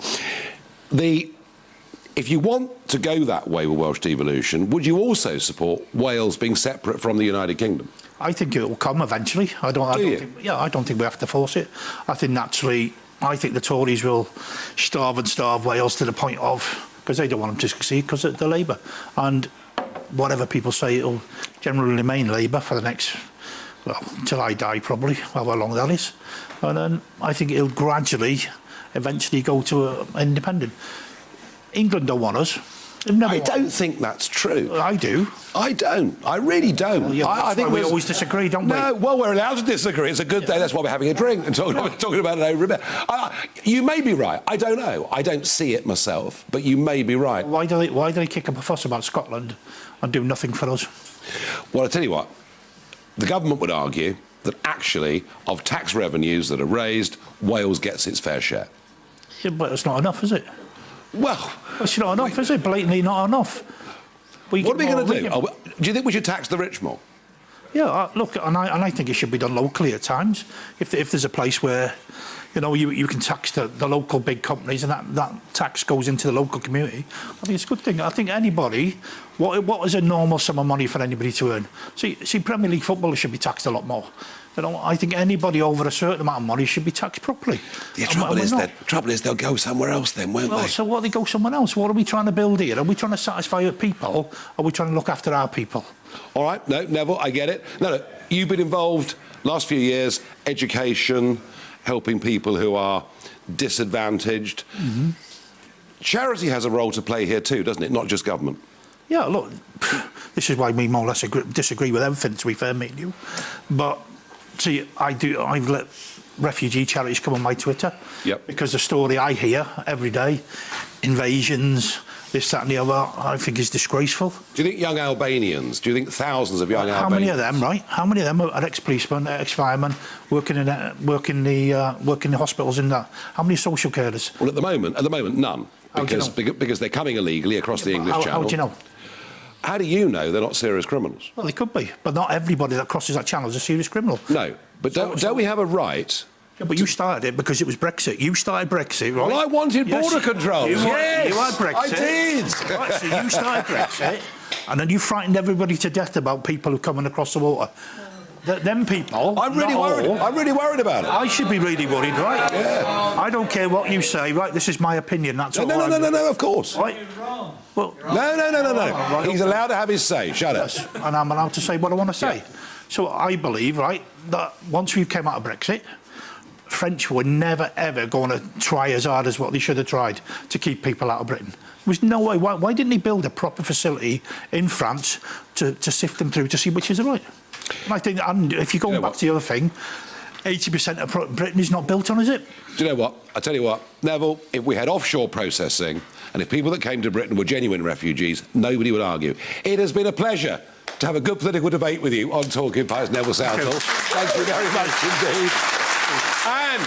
If you want to go that way with Welsh devolution, would you also support Wales being separate from the United Kingdom? I think it will come eventually. I don't think we have to force it. I think naturally, I think the Tories will starve Wales to the point of, because they don't want them to succeed because they're Labour. And whatever people say, it'll generally remain Labour for the next, well, until I die probably, however long that is. And then I think it'll gradually, eventually go to independent. England don't want us. I don't think that's true. I do. I don't. I really don't. Well, yeah, I think we always disagree, don't we? No, well, we're allowed to disagree. It's a good day. That's why we're having a drink and talking about it over a bit. You may be right. I don't know. I don't see it myself, but you may be right. Why do they kick up a fuss about Scotland and do nothing for us? Well, I'll tell you what. The government would argue that actually, of tax revenues that are raised, Wales gets its fair share. Yeah, but it's not enough, is it? Well, it's not enough, is it? Blatantly not enough. What are we going to do? Do you think we should tax the rich more? Yeah, look, and I think it should be done locally at times. If there's a place where, you can tax the local big companies and that tax goes into the local community, I think it's a good thing. I think anybody, what is a normal sum of money for anybody to earn? See, Premier League footballers should be taxed a lot more. I think anybody over a certain amount of money should be taxed properly. The trouble is they'll go somewhere else then, won't they? So what, they go somewhere else? What are we trying to build here? Are we trying to satisfy our people? Or are we trying to look after our people? All right, no, Neville, I get it. No, you've been involved last few years, education, helping people who are disadvantaged. Mm-hmm. Charity has a role to play here too, doesn't it? Not just government. Yeah, look, this is why we more or less disagree with everything, to be fair, me and you. But... See, I've let refugee charities come on my Twitter. Yep. Because the story I hear every day, invasions, this, that and the other, I think is disgraceful. Do you think young Albanians, do you think thousands of young Albanians... How many of them, right? How many of them are ex-policemen, ex-firemen, working in the hospitals and that? How many social carers? Well, at the moment, none. Because they're coming illegally across the English Channel. How do you know? How do you know they're not serious criminals? Well, they could be, but not everybody that crosses that channel is a serious criminal. No, but don't we have a right? Yeah, but you started it because it was Brexit. You started Brexit, right? Well, I wanted border controls. Yes, you had Brexit. I did. Right, so you started Brexit, and then you frightened everybody to death about people who are coming across the water. Them people... I'm really worried. I'm really worried about it. I should be really worried, right? Yeah. I don't care what you say, right? This is my opinion, that's all. No, of course. Right? Well, no. He's allowed to have his say. Shut up. Yes, and I'm allowed to say what I want to say. Yeah. So I believe, right, that once we came out of Brexit, French were never, ever going to try as hard as what they should have tried to keep people out of Britain. There was no way. Why didn't they build a proper facility in France to sift them through to see which is the right? And I think, and if you go back to the other thing, 80% of Britain is not built on, is it? Do you know what? I tell you what, Neville, if we had offshore processing and if people that came to Britain were genuine refugees, nobody would argue. It has been a pleasure to have a good political debate with you on Talking Pies, Neville Southall. Thank you very much indeed. And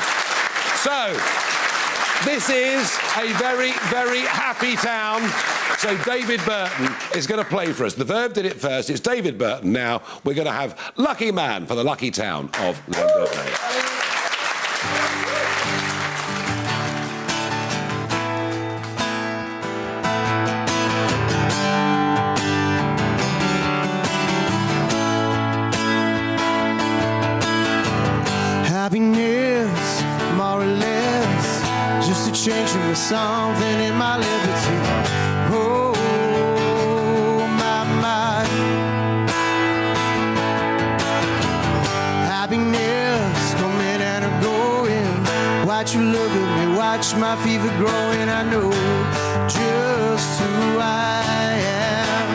so, this is a very, very happy town. So David Burton is going to play for us. The Verve did it first. It's David Burton now. We're going to have Lucky Man for the lucky town of London. Happiness, more or less, just a change from something in my liberty. Oh, my. watch my fever growing, I know just who I am.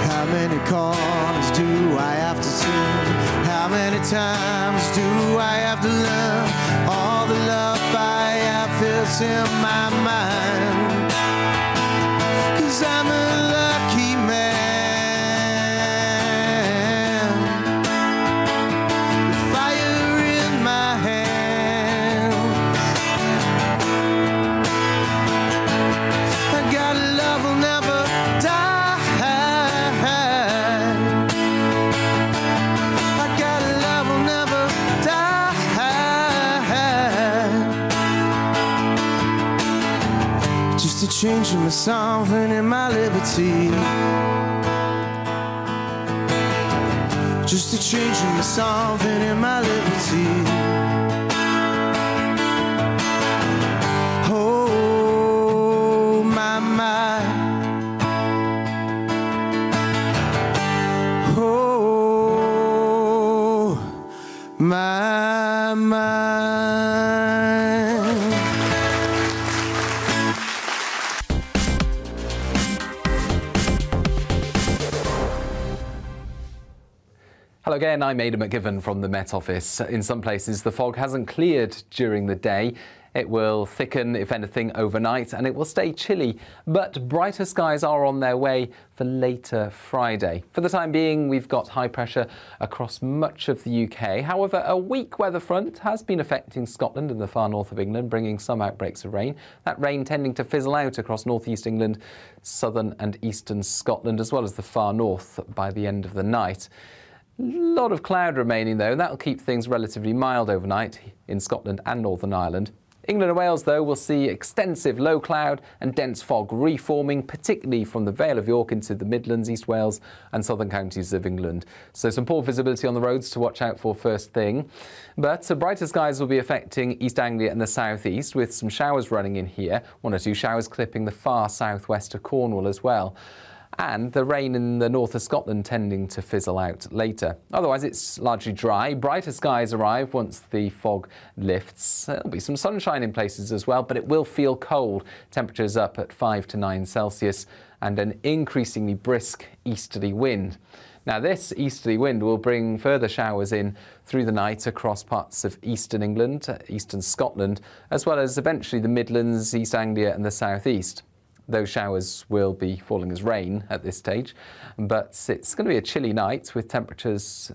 How many corners do I have to turn? How many times do I have to learn? All the love I have fills in my mind. 'Cause I'm a lucky man. The fire in my hands. I got a love will never die. I got a love will never die. Just a change in my something in my liberty. Just a change in my something in my liberty. Oh my my. Oh my my. Hello again, I'm Ada McGiven from the Met Office. In some places, the fog hasn't cleared during the day. It will thicken, if anything, overnight, and it will stay chilly. But brighter skies are on their way for later Friday. For the time being, we've got high pressure across much of the UK. However, a weak weather front has been affecting Scotland and the far north of England, bringing some outbreaks of rain. That rain tending to fizzle out across northeast England, southern and eastern Scotland, as well as the far north by the end of the night. A lot of cloud remaining, though. That'll keep things relatively mild overnight in Scotland and Northern Ireland. England and Wales, though, will see extensive low cloud and dense fog reforming, particularly from the Vale of York into the Midlands, East Wales and southern counties of England. So some poor visibility on the roads to watch out for first thing. But brighter skies will be affecting East Anglia and the southeast, with some showers running in here, 1 or 2 showers clipping the far southwest of Cornwall as well. And the rain in the north of Scotland tending to fizzle out later. Otherwise, it's largely dry. Brighter skies arrive once the fog lifts. There'll be some sunshine in places as well, but it will feel cold. Temperatures up at 5 to 9 Celsius and an increasingly brisk easterly wind. Now, this easterly wind will bring further showers in through the night across parts of eastern England, eastern Scotland, as well as eventually the Midlands, East Anglia and the southeast. Those showers will be falling as rain at this stage, but it's going to be a chilly night with temperatures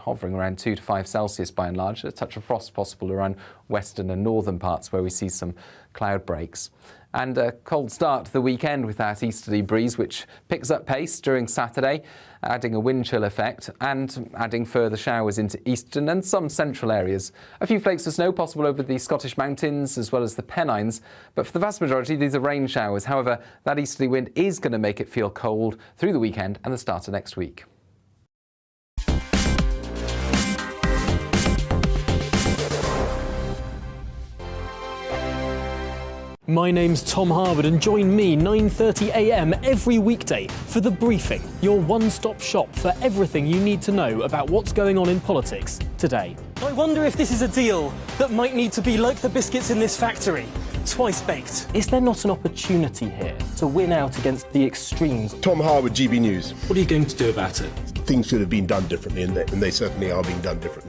hovering around 2 to 5 Celsius by and large. A touch of frost possible around western and northern parts where we see some cloud breaks. And a cold start to the weekend with that easterly breeze, which picks up pace during Saturday, adding a wind chill effect and adding further showers into eastern and some central areas. A few flakes of snow possible over the Scottish mountains as well as the Pennines, but for the vast majority these are rain showers. However, that easterly wind is going to make it feel cold through the weekend and the start of next week. My name's Tom Harwood and join me 9:30 a.m. every weekday for The Briefing, your one-stop shop for everything you need to know about what's going on in politics today. I wonder if this is a deal that might need to be like the biscuits in this factory, twice baked. Is there not an opportunity here to win out against the extremes? Tom Harwood, GB News. What are you going to do about it? Things should have been done differently, and they certainly are being done differently.